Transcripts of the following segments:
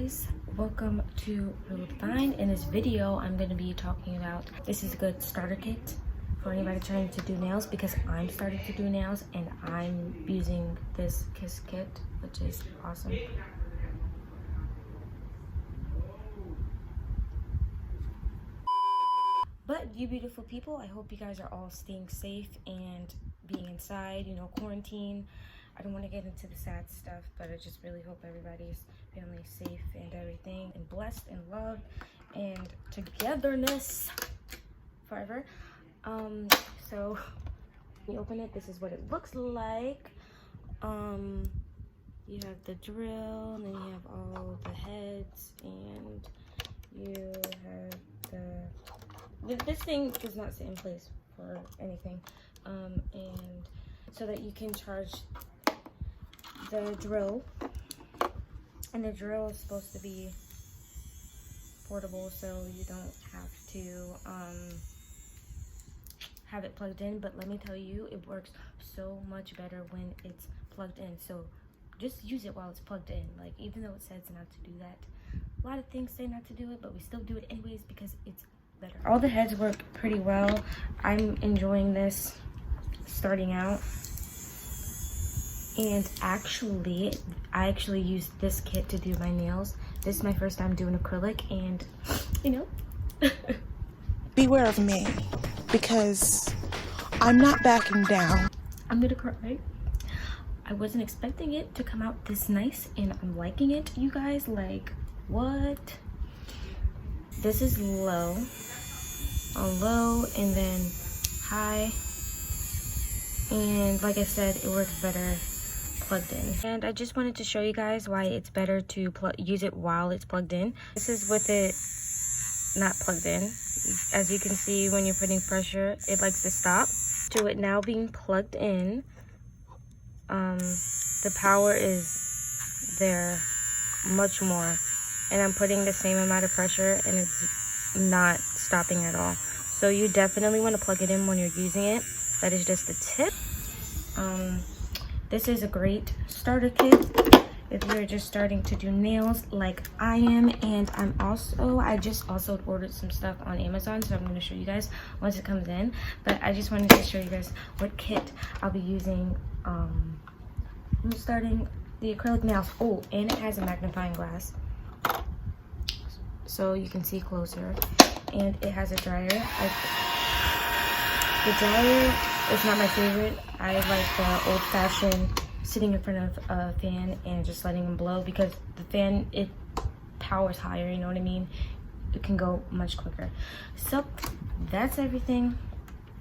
guys, welcome to Divyne. In this video I'm going to be talking about, this is a good starter kit for anybody trying to do nails, because I'm starting to do nails and I'm using this kiss kit, which is awesome. But you beautiful people, I hope you guys are all staying safe and being inside, you know, quarantine. I don't want to get into the sad stuff, but I just really hope everybody's family is safe and everything, and blessed and loved and togetherness forever. So when you open it, this is what it looks like. You have the drill, and then you have all the heads, and you have this thing does not sit in place for anything, and so that you can charge the drill, and the drill is supposed to be portable, so you don't have to have it plugged in. But let me tell you, it works so much better when it's plugged in. So just use it while it's plugged in. Like, even though it says not to do that, a lot of things say not to do it, but we still do it anyways because it's better. All the heads work pretty well. I'm enjoying this starting out. And I actually used this kit to do my nails. This is my first time doing acrylic, and you know. Beware of me, because I'm not backing down. I'm gonna cry. I wasn't expecting it to come out this nice, and I'm liking it, you guys. Like, what? This is low, and then high, and like I said, it works better plugged in. And I just wanted to show you guys why it's better to use it while it's plugged in. This is with it not plugged in. As you can see, when you're putting pressure, it likes to stop. To it now being plugged in, the power is there much more, and I'm putting the same amount of pressure and it's not stopping at all. So you definitely want to plug it in when you're using it. That is just a tip. This is a great starter kit if you're just starting to do nails like I am. And I just also ordered some stuff on Amazon, so I'm going to show you guys once it comes in. But I just wanted to show you guys what kit I'll be using. I'm starting the acrylic nails. Oh, and it has a magnifying glass, so you can see closer. And it has a dryer. The dryer is not my favorite. I like the old-fashioned sitting in front of a fan and just letting them blow, because the fan, it powers higher, you know what I mean? It can go much quicker. So that's everything.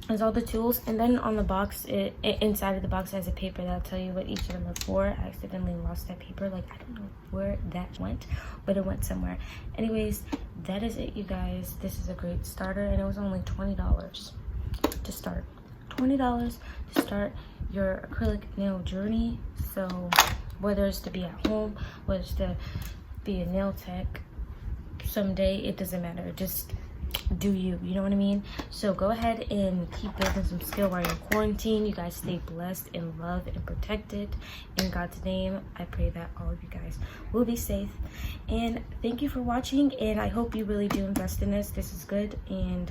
There's all the tools, and then on the box, inside of the box has a paper that'll tell you what each of them are for. I accidentally lost that paper. Like, I don't know where that went, but it went somewhere. Anyways, that is it, you guys. This is a great starter, and it was only $20 to start. $20 to start your acrylic nail journey. So whether it's to be at home, whether it's to be a nail tech someday, it doesn't matter. Just do you know what I mean? So go ahead and keep building some skill while you're in quarantine. You guys stay blessed and loved and protected. In God's name, I pray that all of you guys will be safe. And thank you for watching, and I hope you really do invest in this. This is good, and